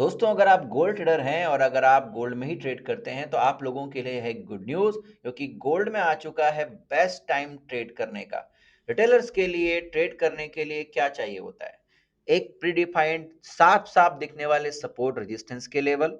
दोस्तों, अगर आप गोल्ड ट्रेडर हैं और अगर आप गोल्ड में ही ट्रेड करते हैं तो आप लोगों के लिए है गुड न्यूज़, क्योंकि गोल्ड में आ चुका है बेस्ट टाइम ट्रेड करने का। रिटेलर्स के लिए ट्रेड करने के लिए क्या चाहिए होता है? एक प्रीडिफाइंड साफ-साफ दिखने वाले सपोर्ट रेजिस्टेंस के लेवल,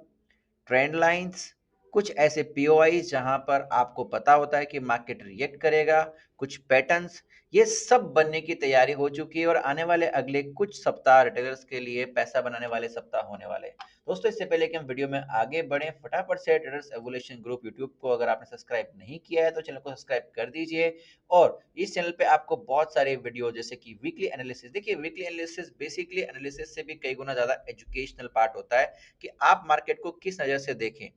ट्रेंड लाइंस, कुछ ऐसे पीओआई जहां पर आपको पता होता है कि मार्केट रिएक्ट करेगा, कुछ पैटर्न्स, ये सब बनने की तैयारी हो चुकी है और आने वाले अगले कुछ सप्ताह रिटेलर्स के लिए पैसा बनाने वाले सप्ताह होने वाले हैं। दोस्तों, इससे पहले कि हम वीडियो में आगे बढ़ें, फटाफट से ट्रेडर्स एवोल्यूशन ग्रुप यूट्यूब को अगर आपने सब्सक्राइब नहीं किया है तो चैनल को सब्सक्राइब कर दीजिए। और इस चैनल पे आपको बहुत सारे वीडियो जैसे कि वीकली एनालिसिस, देखिए वीकली एनालिसिस बेसिकली एनालिसिस से भी कई गुना ज्यादा एजुकेशनल पार्ट होता है कि आप मार्केट को किस नज़र से देखें।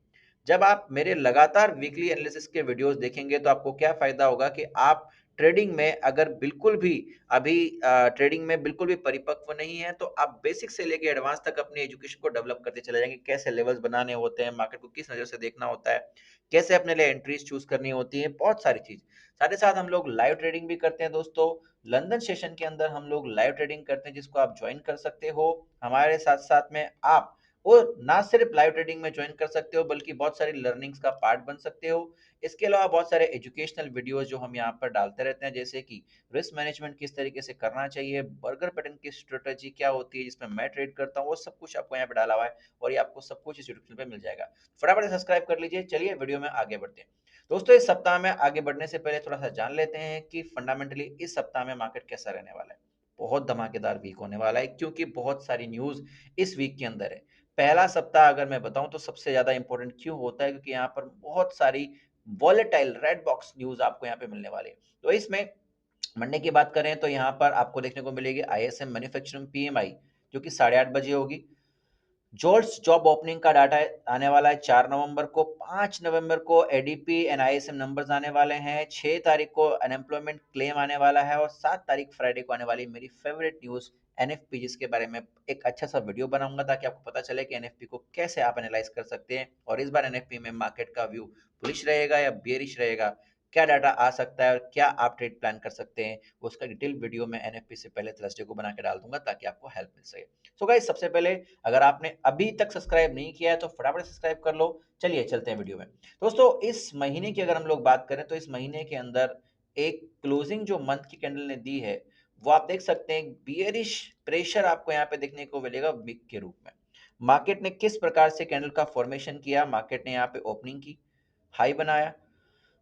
जब आप मेरे लगातार वीकली एनालिसिस के वीडियोस देखेंगे तो आपको क्या फ़ायदा होगा कि आप ट्रेडिंग में अगर बिल्कुल भी अभी ट्रेडिंग में बिल्कुल भी परिपक्व नहीं है, तो आप बेसिक से लेके एडवांस तक अपनी एजुकेशन को डेवलप करते चले जाएँगे। कैसे लेवल्स बनाने होते हैं, मार्केट को किस नज़र से देखना होता है, कैसे अपने लिए एंट्रीज़ चूज़ करनी होती है, बहुत सारी चीज़। साथ ही साथ हम लोग लाइव ट्रेडिंग भी करते हैं दोस्तों। लंदन सेशन के अंदर हम लोग लाइव ट्रेडिंग करते हैं जिसको आप जॉइन कर सकते हो। हमारे साथ-साथ में आप और ना सिर्फ लाइव ट्रेडिंग में ज्वाइन कर सकते हो बल्कि बहुत सारी लर्निंग्स का पार्ट बन सकते हो। इसके अलावा बहुत सारे एजुकेशनल वीडियोस जो हम यहाँ पर डालते रहते हैं, जैसे कि रिस्क मैनेजमेंट किस तरीके से करना चाहिए, बर्गर पैटर्न की स्ट्रेटजी क्या होती है जिसमें मैं ट्रेड करता हूँ, वो सब कुछ आपको यहाँ पे डाला हुआ है और ये आपको सब कुछ इस यूट्यूब चैनल पे मिल जाएगा। फटाफट से सब्सक्राइब कर लीजिए। चलिए वीडियो में आगे बढ़ते हैं। दोस्तों, इस सप्ताह में आगे बढ़ने से पहले थोड़ा सा जान लेते हैं कि फंडामेंटली इस सप्ताह में मार्केट कैसा रहने वाला है। बहुत धमाकेदार वीक होने वाला है क्योंकि बहुत सारी न्यूज इस वीक के अंदर है। पहला सप्ताह अगर मैं बताऊं तो सबसे ज्यादा इंपॉर्टेंट क्यों होता है, क्योंकि यहाँ पर बहुत सारी वॉलेटाइल रेड बॉक्स न्यूज आपको यहाँ पे मिलने वाली है। तो इसमें मंडे की बात करें तो यहाँ पर आपको देखने को मिलेगी आईएसएम मैन्युफैक्चरिंग पीएमआई, जो कि 8:30 बजे होगी। जोल्ट्स जॉब ओपनिंग का डाटा आने वाला है 4 नवंबर को। 5 नवंबर को एडीपी एनआईएसएम नंबर्स आने वाले हैं। 6 तारीख को अनएम्प्लॉयमेंट क्लेम आने वाला है और 7 तारीख फ्राइडे को आने वाली मेरी फेवरेट न्यूज एनएफपी, जिसके बारे में एक अच्छा सा वीडियो बनाऊंगा ताकि आपको पता चले कि एनएफपी को कैसे आप एनालाइज कर सकते हैं और इस बार एनएफपी में मार्केट का व्यू बुलिश रहेगा या बेरिश रहेगा, क्या डाटा आ सकता है और क्या आप ट्रेड प्लान कर सकते हैं, उसका डिटेल वीडियो मैं एनएफपी से पहले थर्सडे को बना के डाल दूंगा ताकि आपको हेल्प मिल सके। सो गाइस, सबसे पहले अगर आपने अभी तक सब्सक्राइब नहीं किया है तो फटाफट सब्सक्राइब कर लो। चलिए चलते हैं वीडियो में। दोस्तों, इस महीने की अगर हम लोग बात करें तो इस महीने के अंदर एक क्लोजिंग जो मंथ की कैंडल ने दी है, वो आप देख सकते हैं बियरिश प्रेशर आपको यहाँ पे देखने को मिलेगा विक के रूप में। मार्केट ने किस प्रकार से कैंडल का फॉर्मेशन किया, मार्केट ने यहाँ पे ओपनिंग की, हाई बनाया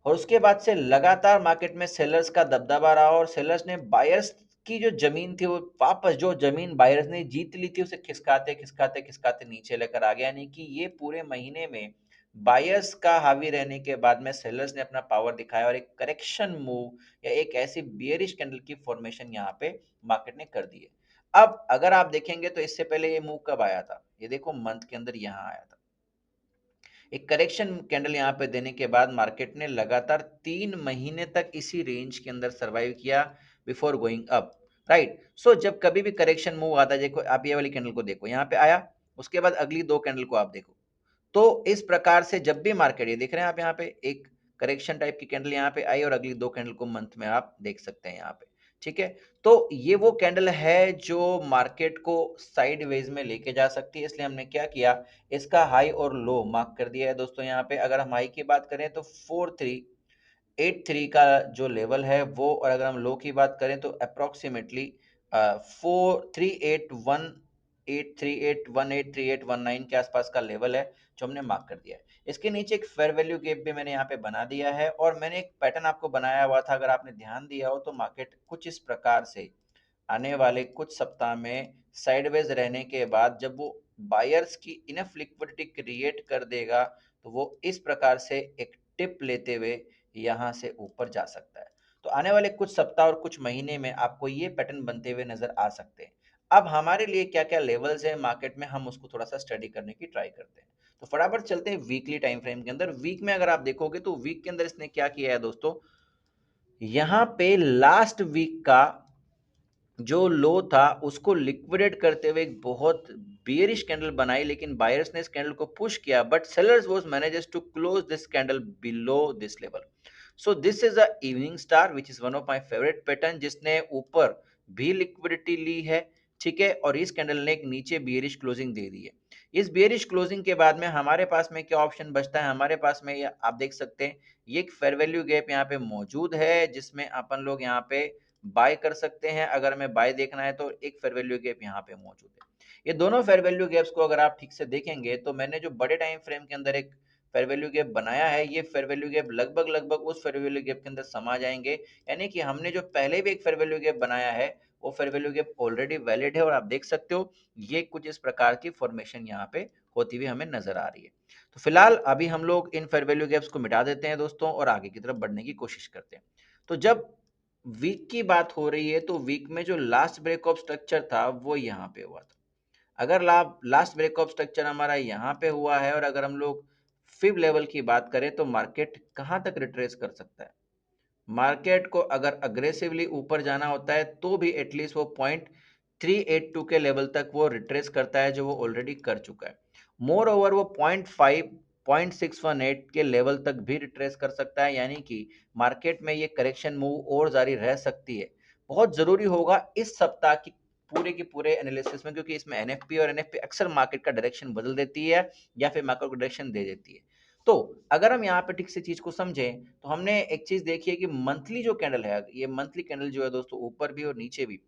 और उसके बाद से लगातार मार्केट में सेलर्स का दबदबा रहा और सेलर्स ने बायर्स की जो जमीन थी वो वापस, जो जमीन बायर्स ने जीत ली थी उसे खिसकाते खिसकाते खिसकाते नीचे लेकर आ गया। यानी कि ये पूरे महीने में बायर्स का हावी रहने के बाद में सेलर्स ने अपना पावर दिखाया और एक करेक्शन मूव या एक ऐसी बियरिश कैंडल की फॉर्मेशन यहाँ पे मार्केट ने कर दी है। अब अगर आप देखेंगे तो इससे पहले ये मूव कब आया था, ये देखो मंथ के अंदर यहाँ आया था। एक करेक्शन कैंडल यहाँ पे देने के बाद मार्केट ने लगातार 3 महीने तक इसी रेंज के अंदर सरवाइव किया बिफोर गोइंग अप। राइट, सो जब कभी भी करेक्शन मूव आता है, देखो आप ये वाली कैंडल को देखो, यहाँ पे आया, उसके बाद अगली दो कैंडल को आप देखो। तो इस प्रकार से जब भी मार्केट, ये देख रहे हैं आप, यहाँ पे एक करेक्शन टाइप की कैंडल यहाँ पे आई और अगली दो कैंडल को मंथ में आप देख सकते हैं यहाँ पे। ठीक है, तो ये वो कैंडल है जो मार्केट को साइडवेज में लेके जा सकती है, इसलिए हमने क्या किया, इसका हाई और लो मार्क कर दिया है दोस्तों। यहाँ पे अगर हम हाई की बात करें तो 4383 का जो लेवल है वो, और अगर हम लो की बात करें तो अप्रोक्सीमेटली 4381 के आसपास का लेवल है जो हमने मार्क कर दिया है। इसके नीचे एक फेयर वैल्यू गैप भी मैंने यहाँ पे बना दिया है और मैंने एक पैटर्न आपको बनाया हुआ था, अगर आपने ध्यान दिया हो तो मार्केट कुछ इस प्रकार से आने वाले कुछ सप्ताह में साइडवेज रहने के बाद जब वो बायर्स की इनफ लिक्विडिटी क्रिएट कर देगा तो वो इस प्रकार से एक टिप लेते हुए यहाँ से ऊपर जा सकता है। तो आने वाले कुछ सप्ताह और कुछ महीने में आपको ये पैटर्न बनते हुए नजर आ सकते हैं। अब हमारे लिए क्या क्या लेवल्स है मार्केट में, हम उसको थोड़ा सा स्टडी करने की ट्राई करते हैं। तो फटाफट चलते हैं वीकली टाइम फ्रेम के अंदर। वीक में अगर आप देखोगे तो वीक के अंदर इसने क्या किया है दोस्तों, यहाँ पे लास्ट वीक का जो लो था उसको लिक्विडेट करते हुए एक बहुत बेयरिश कैंडल बनाई, लेकिन बायर्स ने इस कैंडल को पुश किया but sellers was manages to close this candle below this level. So this is a evening star which is one of my favourite pattern, जिसने ऊपर भी लिक्विडिटी ली है। ठीक है, और इस कैंडल ने एक नीचे बेयरिश क्लोजिंग दे दी है। इस बेयरिश क्लोजिंग के बाद में हमारे पास में क्या ऑप्शन बचता है, हमारे पास में ये आप देख सकते हैं, ये एक फेयर वैल्यू गैप यहाँ पे मौजूद है, जिसमें अपन लोग यहाँ पे बाय कर सकते हैं। अगर हमें बाय देखना है तो एक फेयर वैल्यू गैप यहाँ पे मौजूद है। ये दोनों फेयर वैल्यू गैप्स को अगर आप ठीक से देखेंगे तो मैंने जो बड़े टाइम फ्रेम के अंदर एक फेयर वैल्यू गैप बनाया है, ये फेयर वैल्यू गैप लगभग लगभग उस फेयर वैल्यू गैप के अंदर समा जाएंगे। यानी कि हमने जो पहले भी एक फेयर वैल्यू गैप बनाया है, वो fair value gap already valid है, और आप देख सकते हो ये कुछ इस प्रकार की फॉर्मेशन यहाँ पे होती हुई हमें नजर आ रही है। तो फिलहाल अभी हम लोग इन फेयर वैल्यू गैप्स को मिटा देते हैं दोस्तों, और आगे की तरफ बढ़ने की कोशिश करते हैं। तो जब वीक की बात हो रही है तो वीक में जो लास्ट ब्रेक ऑफ स्ट्रक्चर था वो यहाँ पे हुआ था। अगर लास्ट ब्रेक ऑफ स्ट्रक्चर हमारा यहाँ पे हुआ है, और अगर हम लोग फिब लेवल की बात करें तो मार्केट कहाँ तक रिट्रेस कर सकता है। मार्केट को अगर अग्रेसिवली ऊपर जाना होता है तो भी एटलीस्ट वो 0.382 के लेवल तक वो रिट्रेस करता है, जो वो ऑलरेडी कर चुका है। मोर ओवर वो 0.5 0.618 के लेवल तक भी रिट्रेस कर सकता है, यानी कि मार्केट में ये करेक्शन मूव और जारी रह सकती है। बहुत जरूरी होगा इस सप्ताह की पूरे के पूरे एनालिसिस में, क्योंकि इसमें एनएफपी और एनएफपी अक्सर मार्केट का डायरेक्शन बदल देती है या फिर मार्केट को डायरेक्शन दे देती है। तो अगर हम यहाँ पे ठीक से चीज को समझें तो हमने एक चीज देखी है कि मंथली जो कैंडल है, ये मंथली कैंडल जो है दोस्तों ऊपर भी और नीचे भी,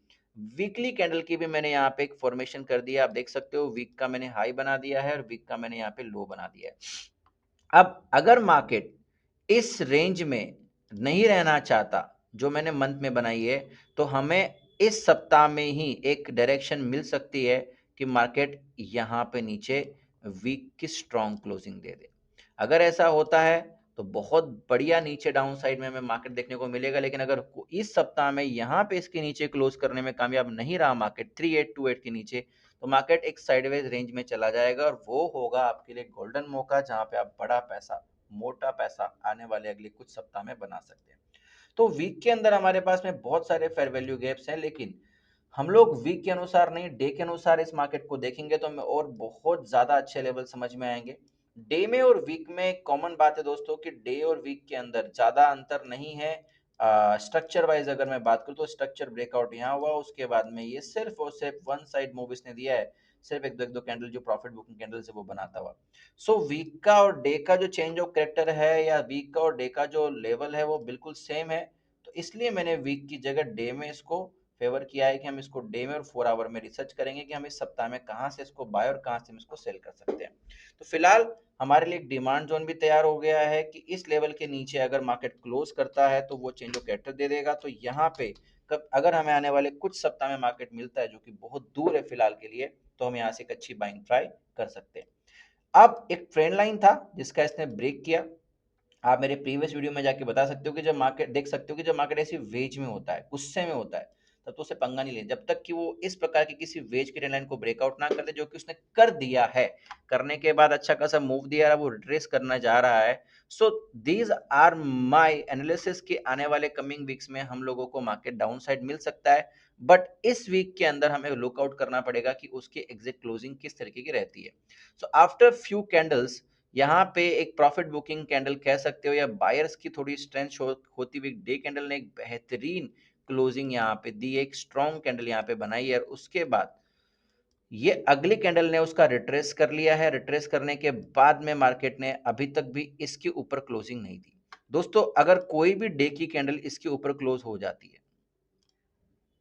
वीकली कैंडल की भी मैंने यहाँ पे एक फॉर्मेशन कर दिया। आप देख सकते हो वीक का मैंने हाई बना दिया है और वीक का मैंने यहाँ पे लो बना दिया है। अब अगर मार्केट इस रेंज में नहीं रहना चाहता जो मैंने मंथ में बनाई है, तो हमें इस सप्ताह में ही एक डायरेक्शन मिल सकती है कि मार्केट यहाँ पे नीचे वीक की स्ट्रॉन्ग क्लोजिंग दे दे। अगर ऐसा होता है तो बहुत बढ़िया नीचे डाउन साइड में हमें मार्केट देखने को मिलेगा। लेकिन अगर इस सप्ताह में यहाँ पे इसके नीचे क्लोज करने में कामयाब नहीं रहा मार्केट 3828 के नीचे, तो मार्केट एक साइडवेज रेंज में चला जाएगा, और वो होगा आपके लिए गोल्डन मौका जहां पे आप बड़ा पैसा, मोटा पैसा आने वाले अगले कुछ सप्ताह में बना सकते हैं। तो वीक के अंदर हमारे पास में बहुत सारे फेयर वैल्यू गैप्स हैं, लेकिन हम लोग वीक के अनुसार नहीं, डे के अनुसार इस मार्केट को देखेंगे तो हमें और बहुत ज्यादा अच्छे लेवल समझ में आएंगे। डे में और वीक में एक कॉमन बात है दोस्तों कि डे और वीक के अंदर ज्यादा अंतर नहीं है। स्ट्रक्चर वाइज अगर मैं बात करूँ तो स्ट्रक्चर ब्रेकआउट यहाँ हुआ, उसके बाद में ये सिर्फ और सिर्फ वन साइड मूव इसने दिया है, सिर्फ एक दो कैंडल जो प्रॉफिट बुकिंग कैंडल से वो बनाता हुआ। सो वीक का और डे का जो चेंज ऑफ कैरेक्टर है, या वीक का और डे का जो लेवल है, वो बिल्कुल सेम है। तो इसलिए मैंने वीक की जगह डे में इसको फेवर किया है कि हम इसको डे में और 4 आवर में रिसर्च करेंगे कि हम इस सप्ताह में कहाँ से इसको बाय और कहाँ से हम इसको सेल कर सकते हैं। तो फिलहाल हमारे लिए एक डिमांड जोन भी तैयार हो गया है कि इस लेवल के नीचे अगर मार्केट क्लोज करता है तो वो चेंज ऑफ कैरेक्टर दे देगा। तो यहाँ पे कब अगर हमें आने वाले कुछ सप्ताह में मार्केट मिलता है जो कि बहुत दूर है फिलहाल के लिए, तो हम यहाँ से एक अच्छी बाइंग ट्राई कर सकते हैं। अब एक ट्रेंड लाइन था जिसका इसने ब्रेक किया। आप मेरे प्रीवियस वीडियो में जाके बता सकते हो कि जब मार्केट देख सकते हो कि जब मार्केट ऐसी वेज में होता है, गुस्से में होता है, तब तो उसे पंगा नहीं ले जब तक कि वो इस प्रकार की किसी वेज की ट्रेंड लाइन को ब्रेकआउट ना कर दे, जो कि उसने कर दिया है। करने के बाद अच्छा खासा मूव दिया है, वो रिट्रेस करना जा रहा है। So these are my analysis कि आने वाले कमिंग वीक्स में हम लोगों को मार्केट डाउन साइड मिल सकता है, बट इस वीक के अंदर हमें लुकआउट करना पड़ेगा कि उसकी एग्जैक्ट क्लोजिंग किस तरीके की रहती है। सो आफ्टर फ्यू कैंडल्स यहाँ पे एक प्रॉफिट बुकिंग कैंडल कह सकते हो, या बायर्स की थोड़ी स्ट्रेंथ होती हुई डे कैंडल ने एक बेहतरीन क्लोजिंग यहाँ पे दी, एक स्ट्रॉन्ग कैंडल यहाँ पे बनाई है, और उसके बाद ये अगली कैंडल ने उसका रिट्रेस कर लिया है। रिट्रेस करने के बाद में मार्केट ने अभी तक भी इसके ऊपर क्लोजिंग नहीं दी। दोस्तों अगर कोई भी डे की कैंडल इसके ऊपर क्लोज हो जाती है,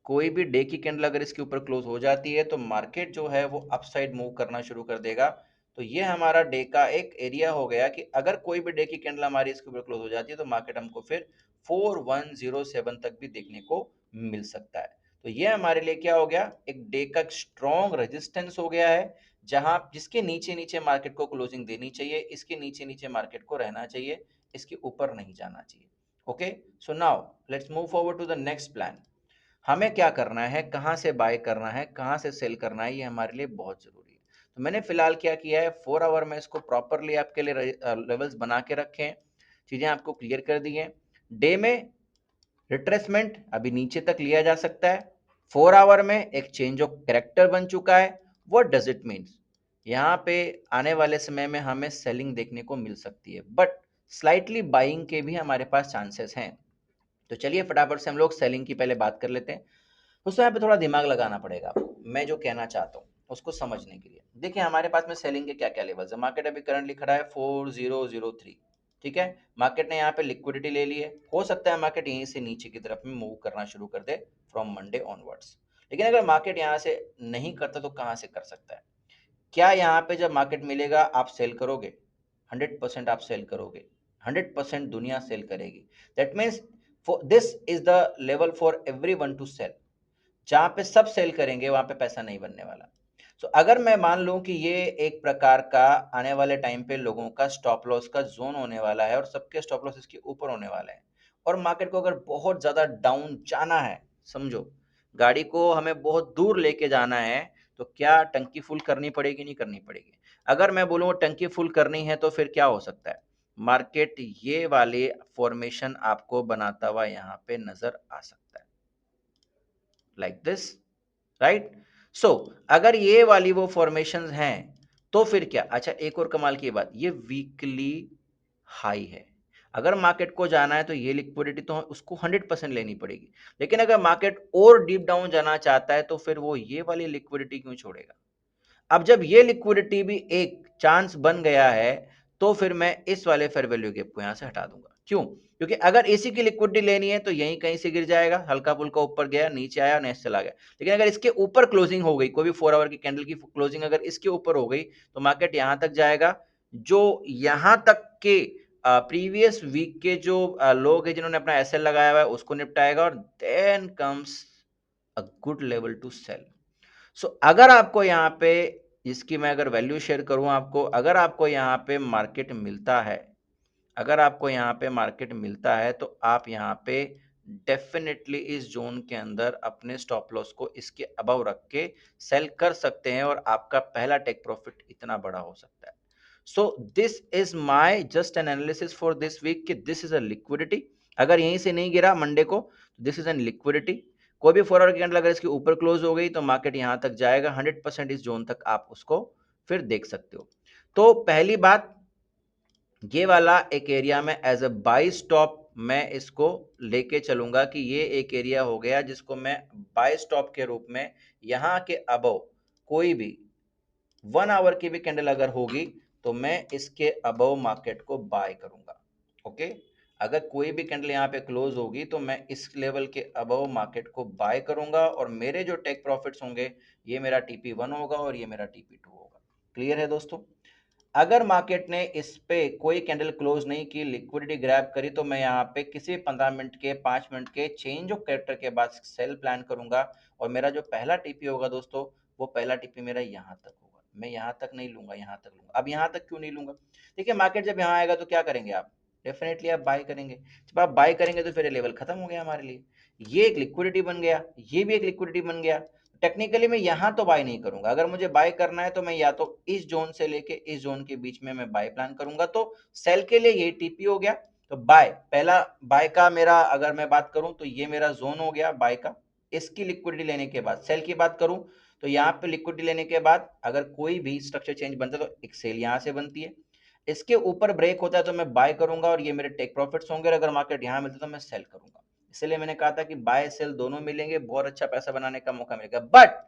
कोई भी डे की कैंडल अगर इसके ऊपर क्लोज हो जाती है, तो मार्केट जो है वो अपसाइड मूव करना शुरू कर देगा। तो ये हमारा डे का एक एरिया हो गया कि अगर कोई भी डे की कैंडल हमारी इसके ऊपर क्लोज हो जाती है तो मार्केट हमको फिर 4107 तक भी देखने को मिल सकता है। तो ये हमारे लिए क्या हो गया, एक डे का स्ट्रॉन्ग रेजिस्टेंस हो गया है, जहां जिसके नीचे नीचे मार्केट को क्लोजिंग देनी चाहिए, इसके नीचे नीचे मार्केट को रहना चाहिए, इसके ऊपर नहीं जाना चाहिए। Okay, so now let's move forward to the next plan. हमें क्या करना है, कहाँ से बाय करना है, कहाँ से सेल करना है, ये हमारे लिए बहुत जरूरी है। तो मैंने फिलहाल क्या किया है, 4 आवर में इसको प्रॉपरली आपके लिए लेवल्स बना के रखे हैं, चीजें आपको क्लियर कर दी हैं। डे में रिट्रेसमेंट अभी नीचे तक लिया जा सकता है। 4 आवर में एक चेंज ऑफ कैरेक्टर बन चुका है। व्हाट डज इट मीन्स, यहाँ पे आने वाले समय में हमें सेलिंग देखने को मिल सकती है, बट स्लाइटली बाइंग के भी हमारे पास चांसेस हैं। तो चलिए फटाफट से हम लोग सेलिंग की पहले बात कर लेते हैं। उसमें यहाँ पे थोड़ा दिमाग लगाना पड़ेगा आपको, मैं जो कहना चाहता हूँ उसको समझने के लिए। देखिए हमारे पास में सेलिंग के क्या क्या लेवल्स है। मार्केट अभी करंटली खड़ा है 4003, ठीक है। मार्केट ने यहाँ पे लिक्विडिटी ले ली है, हो सकता है मार्केट यहीं से नीचे की तरफ में मूव करना शुरू कर दे फ्रॉम मंडे ऑनवर्ड्स। लेकिन अगर मार्केट यहाँ से नहीं करता तो कहाँ से कर सकता है? क्या यहाँ पे जब मार्केट मिलेगा आप सेल करोगे? 100% आप सेल करोगे, 100% दुनिया सेल करेगी। That means this is the level for everyone to sell. जहां पे सब सेल करेंगे वहां पे पैसा नहीं बनने वाला। सो अगर मैं मान लूं कि ये एक प्रकार का आने वाले टाइम पे लोगों का स्टॉप लॉस का जोन होने वाला है और सबके स्टॉप लॉस इसके ऊपर होने वाले हैं, और मार्केट को अगर बहुत ज्यादा डाउन जाना है, समझो गाड़ी को हमें बहुत दूर लेके जाना है, तो क्या टंकी फुल करनी पड़ेगी? नहीं करनी पड़ेगी? अगर मैं बोलूँ टंकी फुल करनी है तो फिर क्या हो सकता है? मार्केट ये वाले फॉर्मेशन आपको बनाता हुआ यहाँ पे नजर आ सकता है, लाइक दिस, राइट। सो अगर ये वाली वो फॉर्मेशंस हैं तो फिर क्या? अच्छा एक और कमाल की बात, ये वीकली हाई है। अगर मार्केट को जाना है तो ये लिक्विडिटी तो उसको 100% लेनी पड़ेगी, लेकिन अगर मार्केट और डीप डाउन जाना चाहता है तो फिर वो ये वाली लिक्विडिटी क्यों छोड़ेगा? अब जब ये लिक्विडिटी भी एक चांस बन गया है तो फिर मैं इस वाले फेयर वैल्यू गैप को यहां से हटा दूंगा। क्यों? क्योंकि अगर इसी की लिक्विडिटी लेनी है तो यहीं कहीं से गिर जाएगा, हल्का फुल्का ऊपर गया, नीचे आया, नेक्स्ट चला गया। लेकिन अगर इसके ऊपर क्लोजिंग हो गई, कोई भी 4 आवर की कैंडल की क्लोजिंग अगर इसके ऊपर हो गई तो मार्केट यहां तक जाएगा, जो यहां तक के प्रीवियस वीक के जो लोग हैं जिन्होंने अपना एसएल लगाया हुआ है उसको निपटाएगा, और then comes a good level to sell. So अगर आपको यहाँ पे, इसकी मैं अगर वैल्यू शेयर करूं आपको, अगर आपको यहाँ पे मार्केट मिलता है, अगर आपको यहाँ पे मार्केट मिलता है तो आप यहाँ पे डेफिनेटली इस जोन के अंदर अपने स्टॉप लॉस को इसके अबव रख के सेल कर सकते हैं, और आपका पहला टेक प्रॉफिट इतना बड़ा हो सकता है। So this is my just an analysis for this week कि दिस इज अ लिक्विडिटी। अगर यहीं से नहीं गिरा मंडे को, दिस इज एन लिक्विडिटी। कोई भी 4 आवर की कैंडल अगर इसके ऊपर क्लोज हो गई तो मार्केट यहां तक जाएगा, 100% इस जोन तक आप उसको फिर देख सकते हो। तो पहली बात, ये वाला एक एरिया में एज अ बाई स्टॉप मैं इसको लेके चलूंगा कि ये एक एरिया हो गया जिसको मैं बाय स्टॉप के रूप में, यहां के अबव कोई भी 1 आवर की भी कैंडल अगर होगी तो मैं इसके अबव मार्केट को बाय करूंगा। ओके, अगर कोई भी कैंडल यहाँ पे क्लोज होगी तो मैं इस लेवल के अबव मार्केट को बाय करूंगा, और मेरे जो टेक प्रॉफिट्स होंगे ये मेरा TP1 होगा और ये मेरा TP2 होगा। क्लियर है दोस्तों? अगर मार्केट ने इस पे कोई कैंडल क्लोज नहीं की, लिक्विडिटी ग्रैब करी, तो मैं यहाँ पे किसी 15 मिनट के 5 मिनट के चेंज ऑफ कैरेक्टर के बाद सेल प्लान करूंगा, और मेरा जो पहला टीपी होगा दोस्तों, वो पहला टीपी मेरा यहाँ तक होगा। मैं यहाँ तक नहीं लूंगा, यहाँ तक लूंगा। अब यहाँ तक क्यों नहीं लूंगा? देखिए मार्केट जब यहाँ आएगा तो क्या करेंगे आप? डेफिनेटली आप बाय करेंगे। जब आप बाय करेंगे तो फिर लेवल खत्म हो गया हमारे लिए, ये एक लिक्विडिटी बन गया, ये भी एक लिक्विडिटी बन गया। टेक्निकली मैं यहां तो बाय नहीं करूंगा। अगर मुझे बाय करना है तो मैं या तो इस जोन से लेके इस जोन के बीच में मैं बाय प्लान करूंगा, तो सेल के लिए ये टीपी हो गया। तो बाय, पहला बाय का मेरा अगर मैं बात करूं तो ये मेरा जोन हो गया बाय का। इसकी लिक्विडिटी लेने के बाद सेल की बात करूं तो यहाँ पे लिक्विडिटी लेने के बाद अगर कोई भी स्ट्रक्चर चेंज बनता है तो एक सेल यहां से बनती है, इसके ऊपर ब्रेक होता है तो मैं बाय करूंगा और ये मेरे टेक प्रॉफिट्स होंगे, और अगर मार्केट यहाँ मिलता है तो मैं सेल करूंगा। इसलिए मैंने कहा था कि बाय सेल दोनों मिलेंगे, बहुत अच्छा पैसा बनाने का मौका मिलेगा। बट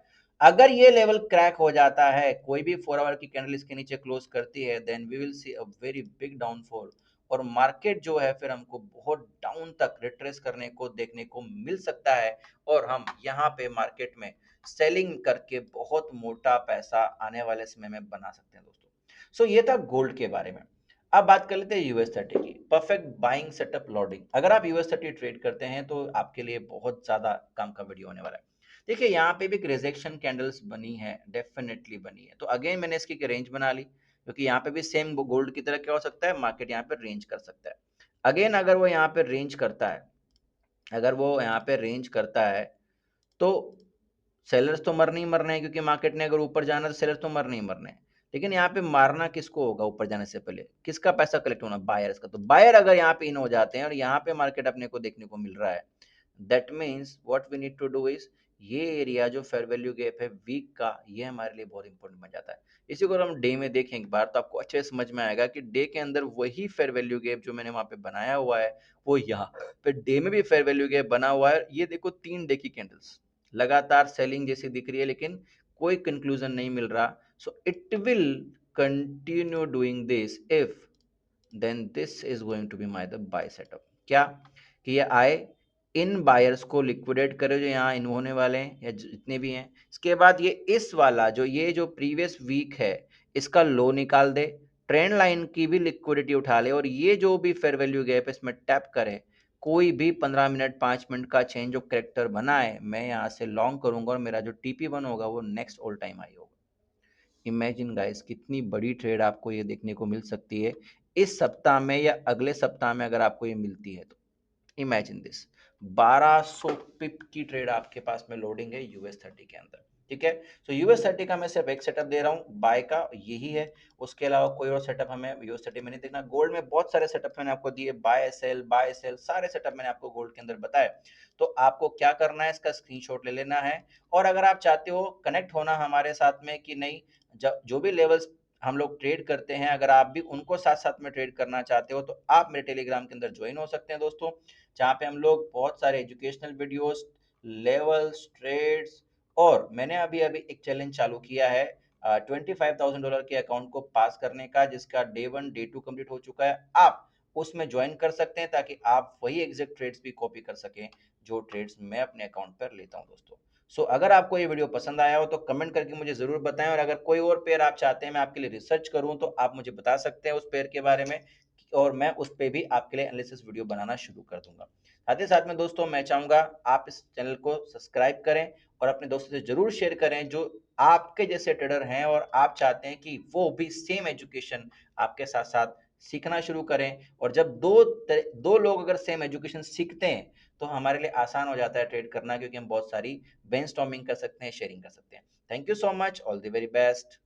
अगर ये लेवल क्रैक हो जाता है, कोई भी 4 आवर की कैंडल इसके नीचे क्लोज करती है, then we will see a very big downfall, और मार्केट जो है फिर हमको बहुत डाउन तक रिट्रेस करने को देखने को मिल सकता है, और हम यहाँ पे मार्केट में सेलिंग करके बहुत मोटा पैसा आने वाले समय में बना सकते हैं दोस्तों। सो ये था गोल्ड के बारे में। अब बात कर लेते हैं US30 की। Perfect buying setup lording. अगर आप US30 ट्रेड करते हैं तो आपके लिए बहुत ज्यादा काम का वीडियो होने वाला है। देखिए यहाँ पे भी एक रिजेक्शन कैंडल्स बनी है, डेफिनेटली बनी है। तो अगेन मैंने इसकी रेंज बना ली, क्योंकि यहाँ पे भी सेम गोल्ड की तरह क्या हो सकता है, मार्केट यहाँ पे रेंज कर सकता है। अगेन अगर वो यहाँ पे रेंज करता है, अगर वो यहाँ पे रेंज करता है तो सेलर्स तो मरने ही मरने हैं, क्योंकि मार्केट ने अगर ऊपर जाना है तो सेलर्स तो मरने ही मरने हैं। लेकिन यहाँ पे मारना किसको होगा? ऊपर जाने से पहले किसका पैसा कलेक्ट होना? बायर्स का। तो बायर अगर यहाँ पे इन हो जाते हैं और यहाँ पे मार्केट अपने को देखने को मिल रहा है, that means what we need to do is, ये एरिया जो फेयर वैल्यू गैप है वीक का, ये हमारे लिए बहुत इंपॉर्टेंट बन जाता है। इसी को अगर हम डे में देखें एक बार तो आपको अच्छे से समझ में आएगा कि डे के अंदर वही फेयर वैल्यू गैप जो मैंने वहां पे बनाया हुआ है वो यहाँ पे डे में भी फेयर वैल्यू गैप बना हुआ है। ये देखो 3 डे की कैंडल्स लगातार सेलिंग जैसी दिख रही है, लेकिन कोई कंक्लूजन नहीं मिल रहा, so it will continue doing this if then this is going to be my the buy setup. क्या कि ये आए, इन बायर्स को लिक्विडेट करे जो यहाँ इन होने वाले हैं या जितने भी हैं, इसके बाद ये इस वाला जो ये जो प्रीवियस वीक है इसका लो निकाल दे, ट्रेंड लाइन की भी लिक्विडिटी उठा ले, और ये जो भी फेयर वैल्यू गैप इसमें टैप करे, कोई भी 15 मिनट 5 मिनट का चेंज ऑफ करेक्टर बनाए, मैं यहाँ से लॉन्ग करूंगा और मेरा जो TP1 होगा वो नेक्स्ट ऑल टाइम हाई होगा। इमेजिन गाइस कितनी बड़ी ट्रेड आपको ये देखने को मिल सकती है इस सप्ताह में या अगले सप्ताह में, अगर आपको ये मिलती है तो इमेजिन दिस 1200 पिप की ट्रेड आपके पास में लोडिंग है US30 के अंदर। ठीक है, तो US30 का मैं सिर्फ एक सेटअप दे रहा हूँ बाय का, यही है, उसके अलावा कोई और सेटअप हमें US30 में नहीं देखना। गोल्ड में बहुत सारे सेटअप मैंने आपको दिए, बाय सेल सारे सेटअप मैंने आपको गोल्ड के अंदर बताए। तो आपको क्या करना है, इसका स्क्रीनशॉट ले लेना है, और अगर आप चाहते हो कनेक्ट होना हमारे साथ में कि नहीं, जो भी लेवल्स हम लोग ट्रेड करते हैं अगर आप भी उनको साथ साथ में ट्रेड करना चाहते हो तो आप मेरे टेलीग्राम के अंदर ज्वाइन हो सकते हैं दोस्तों, जहाँ पे हम लोग बहुत सारे एजुकेशनल वीडियोस, लेवल्स, ट्रेड्स, और मैंने अभी अभी एक चैलेंज चालू किया है $25,000 के अकाउंट को पास करने का, जिसका डे 1 डे 2 कंप्लीट हो चुका है। आप उसमें ज्वाइन कर सकते हैं ताकि आप वही एग्जैक्ट ट्रेड्स भी कॉपी कर सकें जो ट्रेड्स मैं अपने अकाउंट पर लेता हूं दोस्तों। अगर आपको ये वीडियो पसंद आया हो तो कमेंट करके मुझे जरूर बताएं, और अगर कोई और पेयर आप चाहते हैं मैं आपके लिए रिसर्च करूं तो आप मुझे बता सकते हैं उस पेयर के बारे में, और मैं उस पे भी आपके लिए एनालिसिस वीडियो बनाना शुरू कर दूंगा। साथ ही साथ में दोस्तों मैं चाहूंगा आप इस चैनल को सब्सक्राइब करें और अपने दोस्तों से जरूर शेयर करें जो आपके जैसे ट्रेडर हैं और आप चाहते हैं कि वो भी सेम एजुकेशन आपके साथ साथ सीखना शुरू करें। और जब दो लोग अगर सेम एजुकेशन सीखते हैं तो हमारे लिए आसान हो जाता है ट्रेड करना, क्योंकि हम बहुत सारी ब्रेनस्टॉर्मिंग कर सकते हैं, शेयरिंग कर सकते हैं। Thank you so much, all the very best.